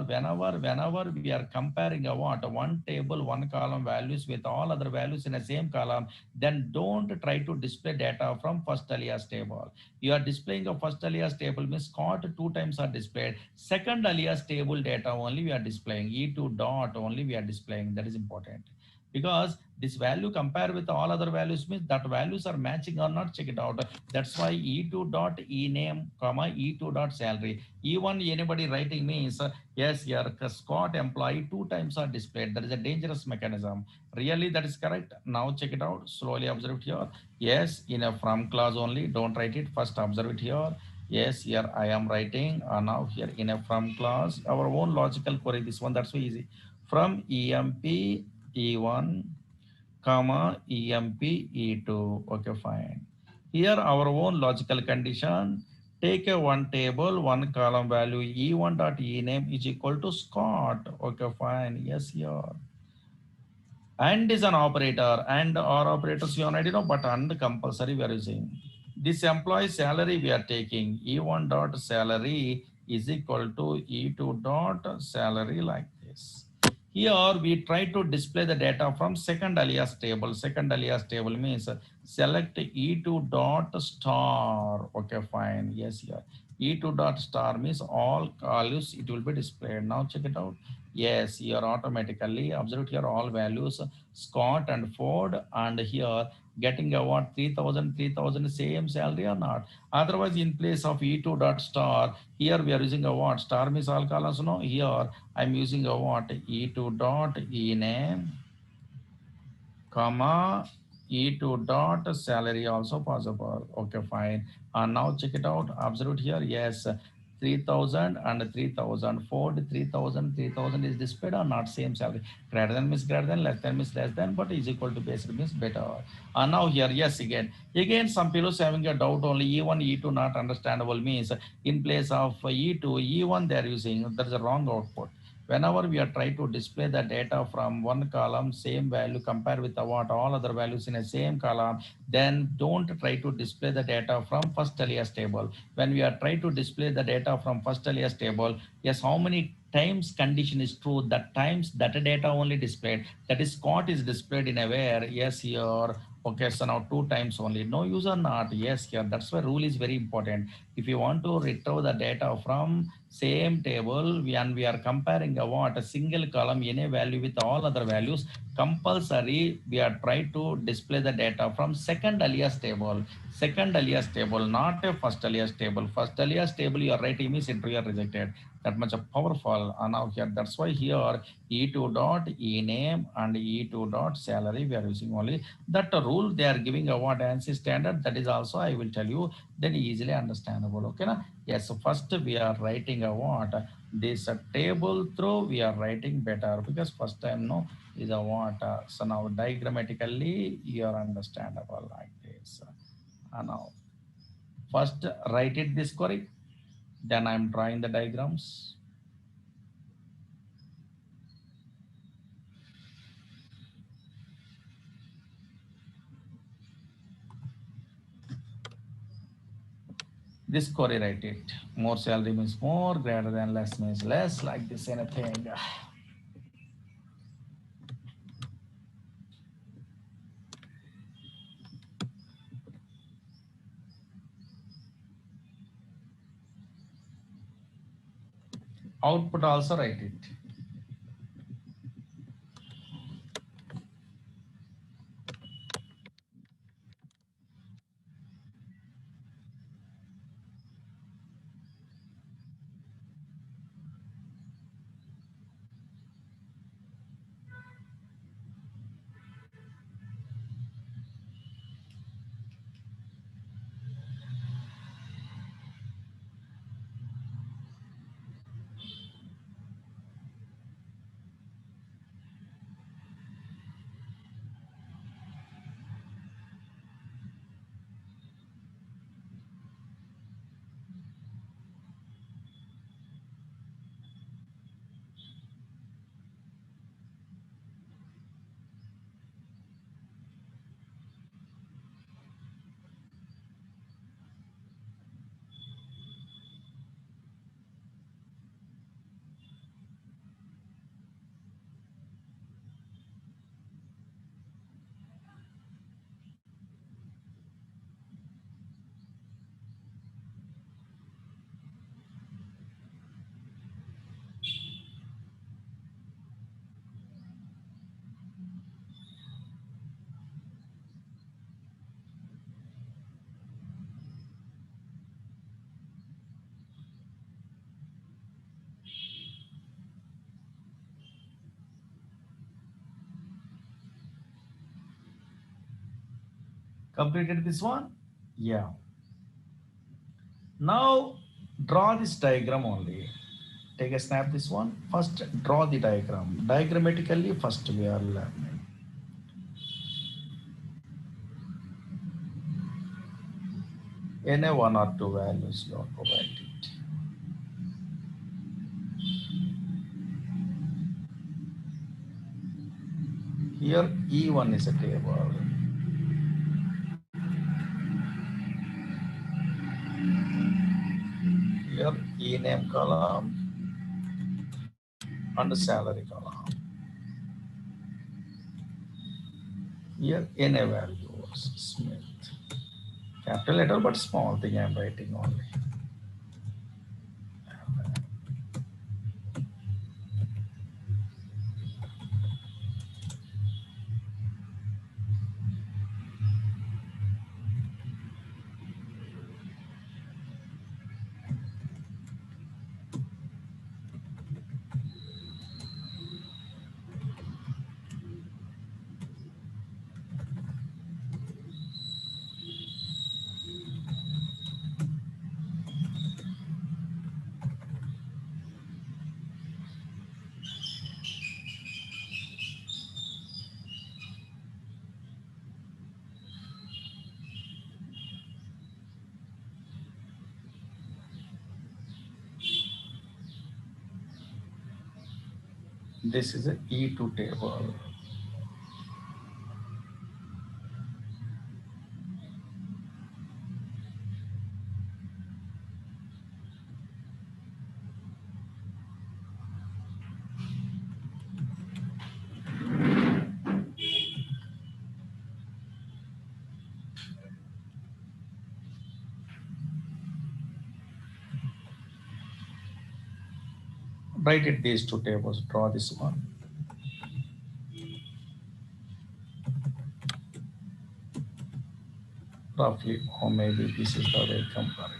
we are comparing a what one table, one column values with all other values in the same column, then don't try to display data from first alias table. You are displaying a first alias table means Scott 2 times are displayed. Second alias table data only we are displaying. E2 dot only we are displaying. That is important. Because this value compare with all other values means that values are matching or not, check it out. That's why E2 dot E name comma E2 dot salary. E1 anybody writing means yes, your Scott employee 2 times are displayed. That is a dangerous mechanism. Really that is correct. Now check it out. Slowly observe it here. Yes, in a from clause only. Don't write it. First observe it here. Yes, here I am writing now here in a from class, our own logical query. This one, that's so easy. From emp e1, comma emp e2. Okay, fine. Here our own logical condition. Take a one table, one column value e1 dot e name is equal to Scott. Okay, fine. Yes, here. And is an operator, and or operators you already know, but and compulsory we are using. This employee salary we are taking e1 dot salary is equal to e2 dot salary, like this. Here we try to display the data from second alias table. Second alias table means select e2 dot star. Okay, fine. Yes, here e2 dot star means all values it will be displayed. Now check it out. Yes, here automatically observe here all values Scott and Ford, and here getting award 3000 3000 same salary or not. Otherwise, in place of e2 dot star, here we are using a what? Star means all columns. No, here I'm using a what? E2 dot e name, comma e2 dot salary also possible. Okay, fine. And now check it out. Observe here. Yes, 3000 and 3000. Ford 3000 3000 is displayed or not? Same salary. Greater than means greater than, less than means less than, but is equal to basic means better. And now here, yes, again some fellows having a doubt only e1 e2 not understandable means in place of e2 e1 they are using. There is a wrong output. Whenever we are trying to display the data from one column, same value compare with the what all other values in a same column, then don't try to display the data from first alias table. When we are trying to display the data from first alias table, yes, how many times condition is true, that times that data only displayed, that is Scott is displayed in a where, yes, here. Okay, so now two times only, no use or not, yes, here. That's why rule is very important. If you want to retrieve the data from same table, and we are comparing a what a single column any value with all other values, compulsory we are trying to display the data from second alias table. Second alias table, not a first alias table. First alias table you are writing means entry are rejected. That much of powerful. And now here, that's why here e2 dot e name and e2 dot salary we are using only. That rule they are giving a what ANSI standard, that is also I will tell you, then easily understandable. Okay na? Yes, so first we are writing a what? This table through we are writing better, because first time no is a what? So now diagrammatically you are understandable like this. Now first write it this query, then I am drawing the diagrams. This query write it. More salary means more, greater than less means less, like this anything. Output also write it. Completed this one? Yeah. Now draw this diagram only. Take a snap this one. First draw the diagram. Diagrammatically first we are learning. Any one or two values you are provided. Here E1 is a table. Here E name column and salary column. Here NA values Smith. Capital letter but small thing I am writing only. This is a E2 table. Write it these two tables. Draw this one. Roughly, or maybe this is the way comparing.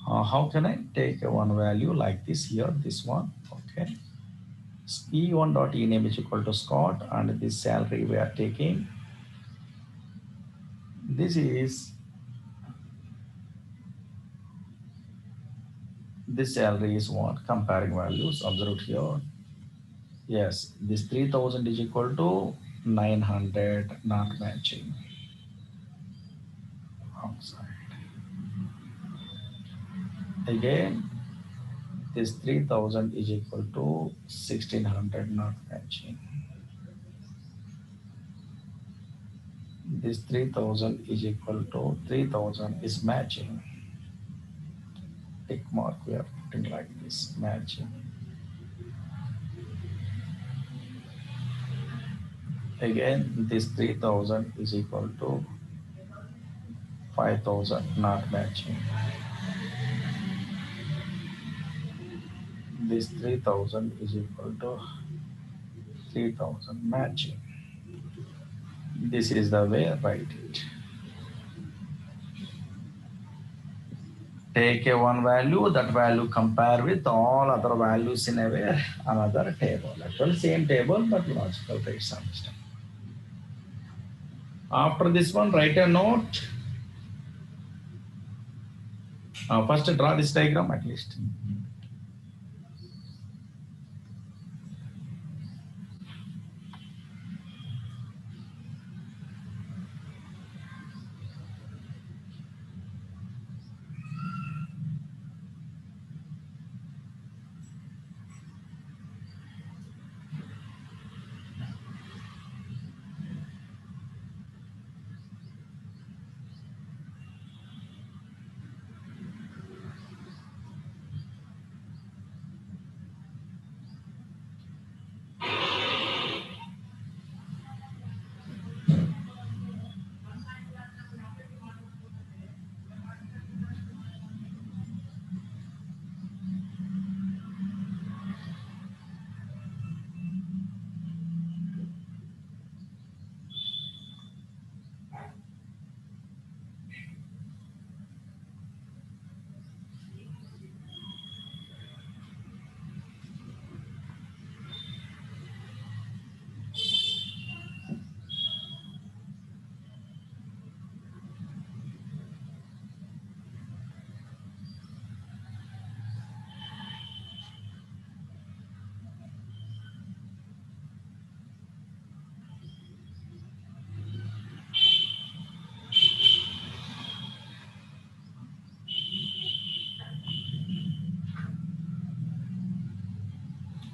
How can I take one value like this here, this one, okay. E1 dot E name is equal to Scott and this salary we are taking. This salary is what? Comparing values, observe here. Yes, this 3000 is equal to 900, not matching. Outside. Again, this 3000 is equal to 1600, not matching. This 3000 is equal to 3000 is matching. Tick mark we are putting like this, matching. Again, this 3000 is equal to 5000, not matching. This 3000 is equal to 3000, matching. This is the way I write it. Take a one value, that value compare with all other values in another table. Actually same table but logical rates understand. After this one, write a note. First draw this diagram at least.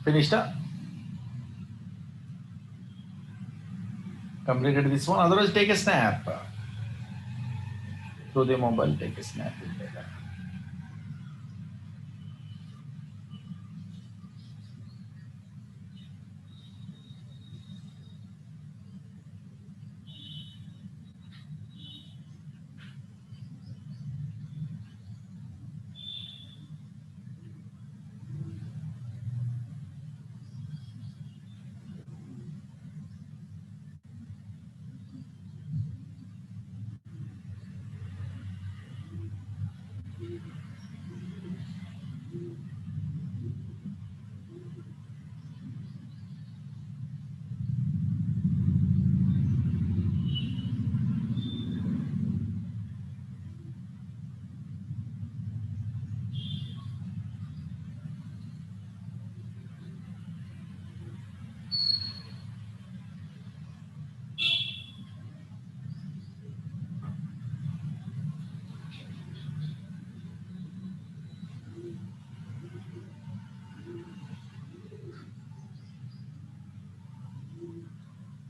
Finished? Completed this one. Otherwise, take a snap. To the mobile, take a snap.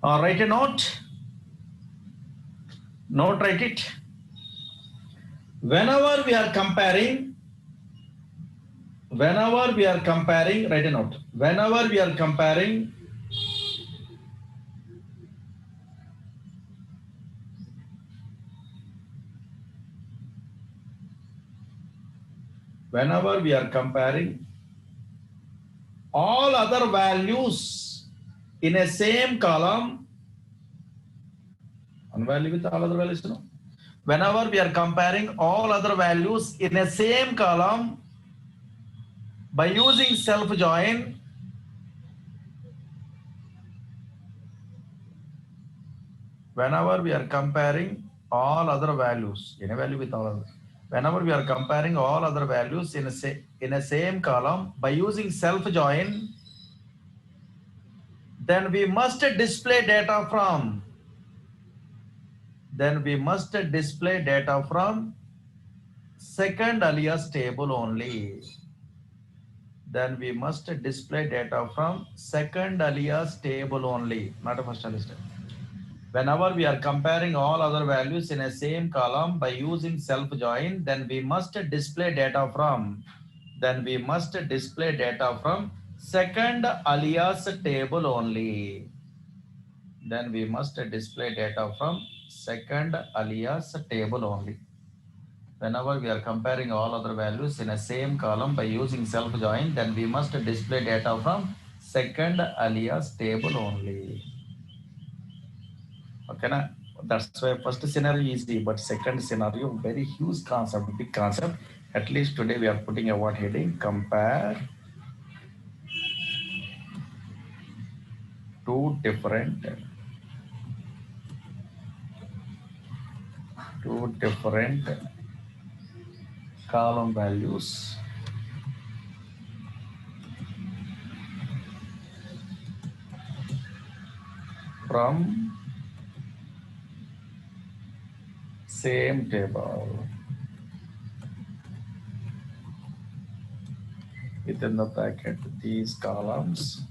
Write a note. Note, write it. Whenever we are comparing, write a note. Whenever we are comparing all other values in a same column, one value with all other values, no? Whenever we are comparing all other values in a same column by using self join, whenever we are comparing all other values, any value with all other, whenever we are comparing all other values in a same column by using self join, then we must display data from second alias table only. Then we must display data from second alias table only, not a first alias table. Whenever we are comparing all other values in a same column by using self join, then we must display data from second alias table only. Then we must display data from second alias table only. Whenever we are comparing all other values in a same column by using self join, then we must display data from second alias table only. Okay, na? That's why first scenario is easy, but second scenario very huge concept, big concept. At least today we are putting a what heading? Compare two different column values from same table. Within the bracket, these columns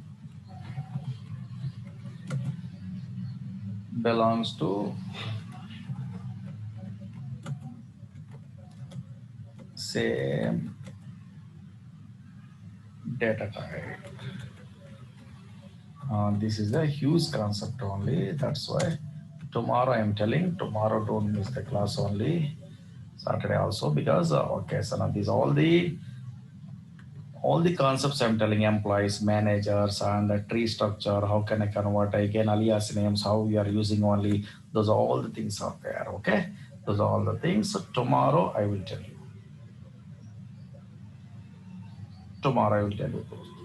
belongs to same data type. This is a huge concept only. That's why tomorrow I am telling, tomorrow don't miss the class only. Saturday also, because okay, so now these all the concepts I'm telling, employees, managers, and the tree structure, how can I convert again alias names, how we are using only, those are all the things are there. Okay, those are all the things. So tomorrow I will tell you. Tomorrow I will tell you those.